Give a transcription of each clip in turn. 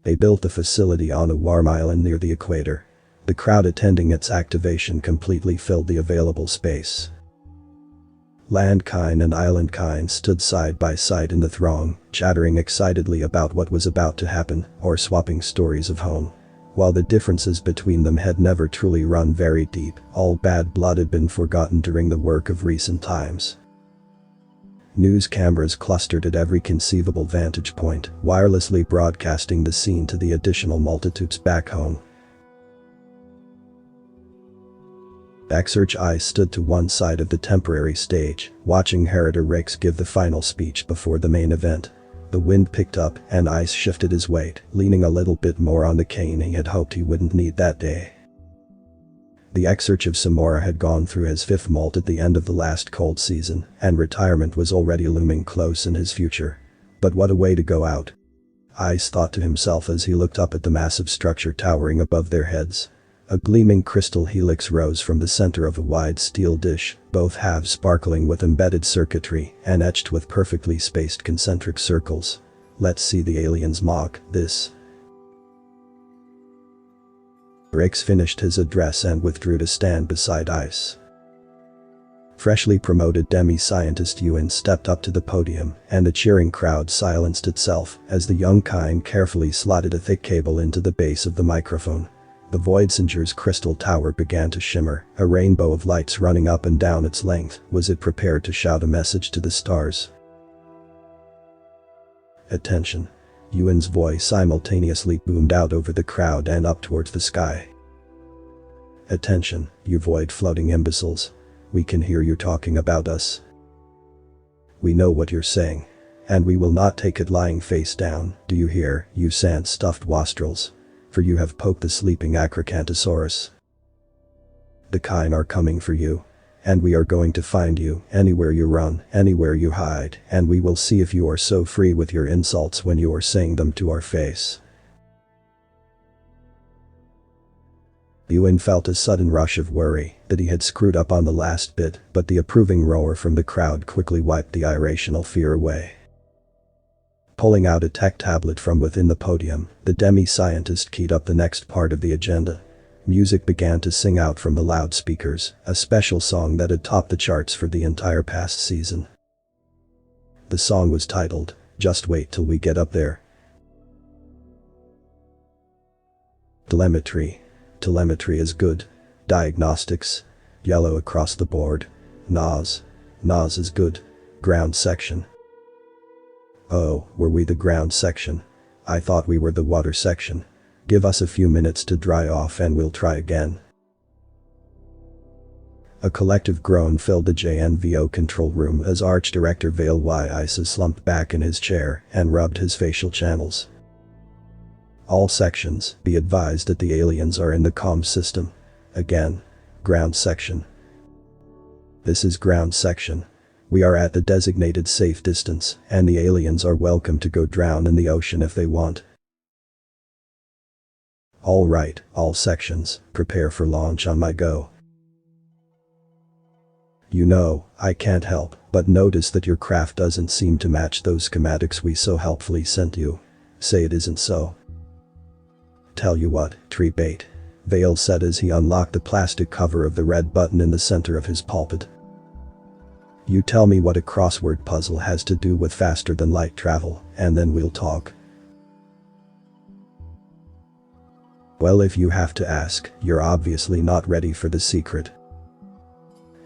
They built the facility on a warm island near the equator. The crowd attending its activation completely filled the available space. Landkind and Islandkind stood side by side in the throng, chattering excitedly about what was about to happen, or swapping stories of home. While the differences between them had never truly run very deep, all bad blood had been forgotten during the work of recent times. News cameras clustered at every conceivable vantage point, wirelessly broadcasting the scene to the additional multitudes back home. HFY stood to one side of the temporary stage, watching Herod Rex give the final speech before the main event. The wind picked up, and Ice shifted his weight, leaning a little bit more on the cane he had hoped he wouldn't need that day. The Exarch of Samora had gone through his 5th molt at the end of the last cold season, and retirement was already looming close in his future. But what a way to go out. Ice thought to himself as he looked up at the massive structure towering above their heads. A gleaming crystal helix rose from the center of a wide steel dish, both halves sparkling with embedded circuitry and etched with perfectly spaced concentric circles. Let's see the aliens mock this. Rex finished his address and withdrew to stand beside Ice. Freshly promoted demi-scientist Ewan stepped up to the podium, and the cheering crowd silenced itself as the young kind carefully slotted a thick cable into the base of the microphone. The Voidsinger's crystal tower began to shimmer, a rainbow of lights running up and down its length. Was it prepared to shout a message to the stars? Attention. Ewan's voice simultaneously boomed out over the crowd and up towards the sky. Attention, you void-floating imbeciles. We can hear you talking about us. We know what you're saying. And we will not take it lying face down, do you hear, you sand-stuffed wastrels? For you have poked the sleeping Acrocanthosaurus. The kind are coming for you. And we are going to find you, anywhere you run, anywhere you hide, and we will see if you are so free with your insults when you are saying them to our face. Ewan felt a sudden rush of worry that he had screwed up on the last bit, but the approving roar from the crowd quickly wiped the irrational fear away. Pulling out a tech tablet from within the podium, the demi-scientist keyed up the next part of the agenda. Music began to sing out from the loudspeakers, a special song that had topped the charts for the entire past season. The song was titled, "Just Wait Till We Get Up There." Telemetry. Telemetry is good. Diagnostics. Yellow across the board. NOS. NOS is good. Ground section. Oh, were we the ground section? I thought we were the water section. Give us a few minutes to dry off and we'll try again. A collective groan filled the JNVO control room as Arch Director Vale Y. Isis slumped back in his chair and rubbed his facial channels. All sections, be advised that the aliens are in the comm system. Again. Ground section. This is ground section. We are at the designated safe distance, and the aliens are welcome to go drown in the ocean if they want. All right, all sections, prepare for launch on my go. You know, I can't help but notice that your craft doesn't seem to match those schematics we so helpfully sent you. Say it isn't so. Tell you what, tree bait. Vale said as he unlocked the plastic cover of the red button in the center of his pulpit. You tell me what a crossword puzzle has to do with faster than light travel, and then we'll talk. Well, if you have to ask, you're obviously not ready for the secret.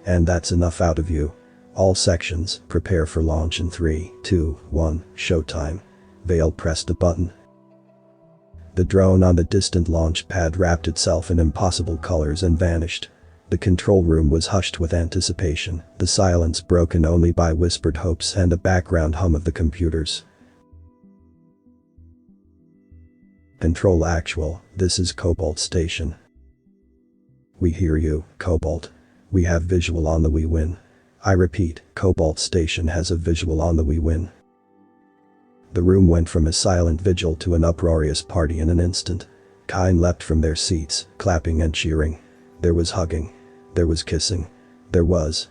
And that's enough out of you. All sections, prepare for launch in 3, 2, 1, showtime. Vale pressed a button. The drone on the distant launch pad wrapped itself in impossible colors and vanished. The control room was hushed with anticipation, the silence broken only by whispered hopes and the background hum of the computers. Control Actual, this is Cobalt Station. We hear you, Cobalt. We have visual on the We Win. I repeat, Cobalt Station has a visual on the We Win. The room went from a silent vigil to an uproarious party in an instant. Kine leapt from their seats, clapping and cheering. There was hugging. There was kissing. There was.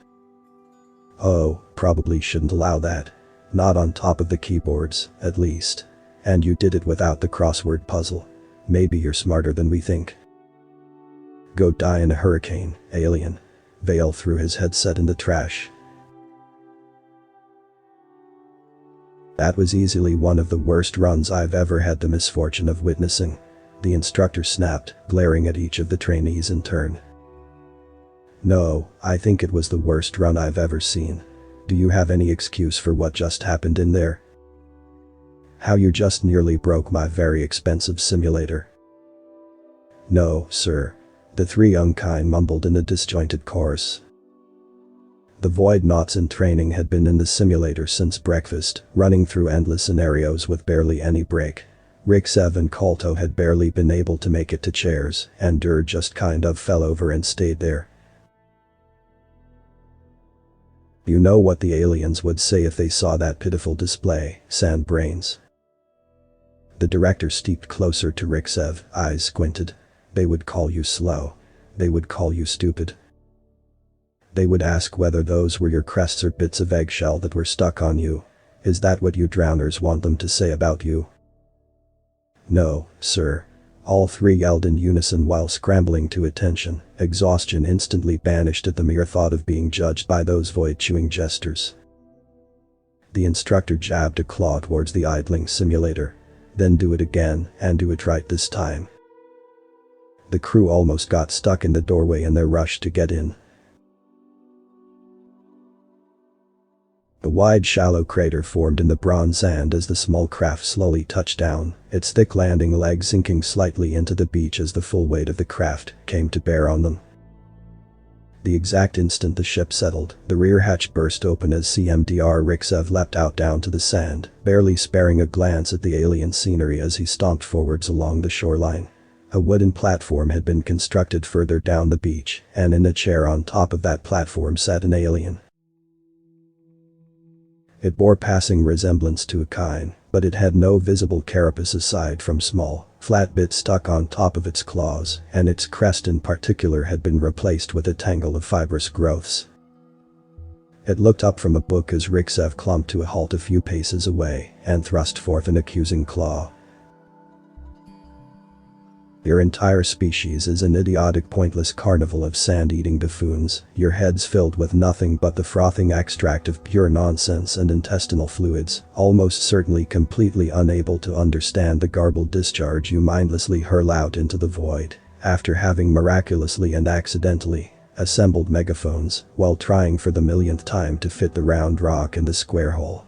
Oh, probably shouldn't allow that. Not on top of the keyboards, at least. And you did it without the crossword puzzle. Maybe you're smarter than we think. Go die in a hurricane, alien. Vale threw his headset in the trash. That was easily one of the worst runs I've ever had the misfortune of witnessing. The instructor snapped, glaring at each of the trainees in turn. No, I think it was the worst run I've ever seen. Do you have any excuse for what just happened in there? How you just nearly broke my very expensive simulator. No, sir. The three unkind mumbled in a disjointed chorus. The void knots in training had been in the simulator since breakfast, running through endless scenarios with barely any break. Riksev and Kolto had barely been able to make it to chairs, and Dur just kind of fell over and stayed there. You know what the aliens would say if they saw that pitiful display, Sandbrains. The director stepped closer to Riksev, eyes squinted. They would call you slow. They would call you stupid. They would ask whether those were your crests or bits of eggshell that were stuck on you. Is that what you drowners want them to say about you? No, sir. All three yelled in unison while scrambling to attention, exhaustion instantly banished at the mere thought of being judged by those void-chewing jesters. The instructor jabbed a claw towards the idling simulator. Then do it again, and do it right this time. The crew almost got stuck in the doorway in their rush to get in. A wide shallow crater formed in the bronze sand as the small craft slowly touched down, its thick landing legs sinking slightly into the beach as the full weight of the craft came to bear on them. The exact instant the ship settled, the rear hatch burst open as CMDR Riksev leapt out down to the sand, barely sparing a glance at the alien scenery as he stomped forwards along the shoreline. A wooden platform had been constructed further down the beach, and in a chair on top of that platform sat an alien. It bore passing resemblance to a kine, but it had no visible carapace aside from small, flat bits stuck on top of its claws, and its crest in particular had been replaced with a tangle of fibrous growths. It looked up from a book as Riksev clumped to a halt a few paces away and thrust forth an accusing claw. Your entire species is an idiotic, pointless carnival of sand-eating buffoons, your heads filled with nothing but the frothing extract of pure nonsense and intestinal fluids, almost certainly completely unable to understand the garbled discharge you mindlessly hurl out into the void, after having miraculously and accidentally assembled megaphones while trying for the millionth time to fit the round rock in the square hole.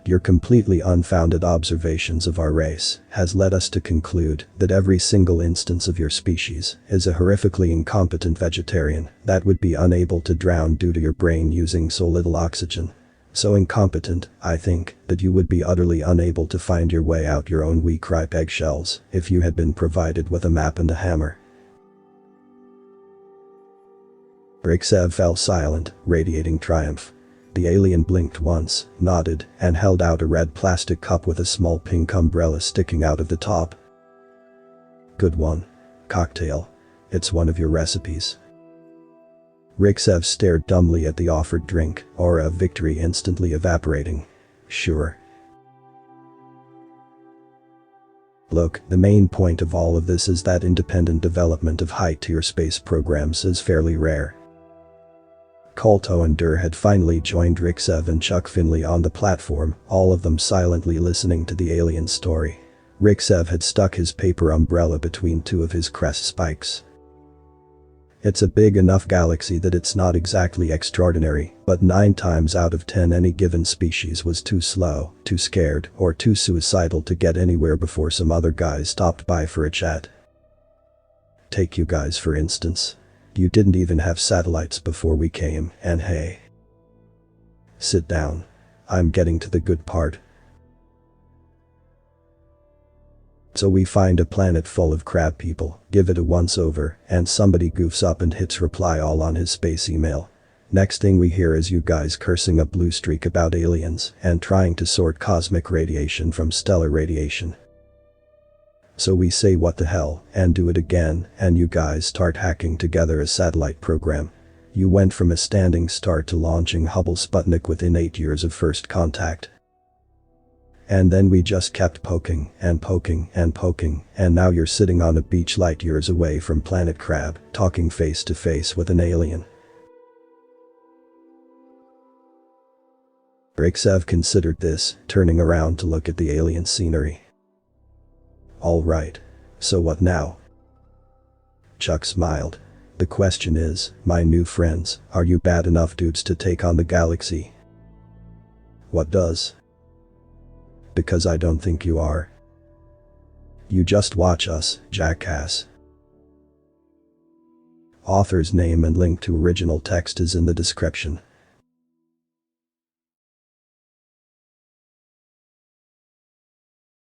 Your completely unfounded observations of our race has led us to conclude that every single instance of your species is a horrifically incompetent vegetarian that would be unable to drown due to your brain using so little oxygen. So incompetent, I think, that you would be utterly unable to find your way out your own weak ripe eggshells if you had been provided with a map and a hammer. Riksev fell silent, radiating triumph. The alien blinked once, nodded, and held out a red plastic cup with a small pink umbrella sticking out of the top. Good one. Cocktail. It's one of your recipes. Riksev stared dumbly at the offered drink, aura of victory instantly evaporating. Sure. Look, the main point of all of this is that independent development of high-tier space programs is fairly rare. Kolto and Dur had finally joined Riksev and Chuck Finley on the platform, all of them silently listening to the alien story. Riksev had stuck his paper umbrella between two of his crest spikes. It's a big enough galaxy that it's not exactly extraordinary, but 9 times out of 10 any given species was too slow, too scared, or too suicidal to get anywhere before some other guys stopped by for a chat. Take you guys for instance. You didn't even have satellites before we came, and hey. Sit down. I'm getting to the good part. So we find a planet full of crab people, give it a once-over, and somebody goofs up and hits reply all on his space email. Next thing we hear is you guys cursing a blue streak about aliens and trying to sort cosmic radiation from stellar radiation. So we say what the hell, and do it again, and you guys start hacking together a satellite program. You went from a standing start to launching Hubble Sputnik within 8 years of first contact. And then we just kept poking and poking and poking, and now you're sitting on a beach light years away from Planet Crab, talking face to face with an alien. Riksev considered this, turning around to look at the alien scenery. All right. So what now? Chuck smiled. The question is, my new friends, are you bad enough dudes to take on the galaxy? What does? Because I don't think you are. You just watch us, jackass. Author's name and link to original text is in the description.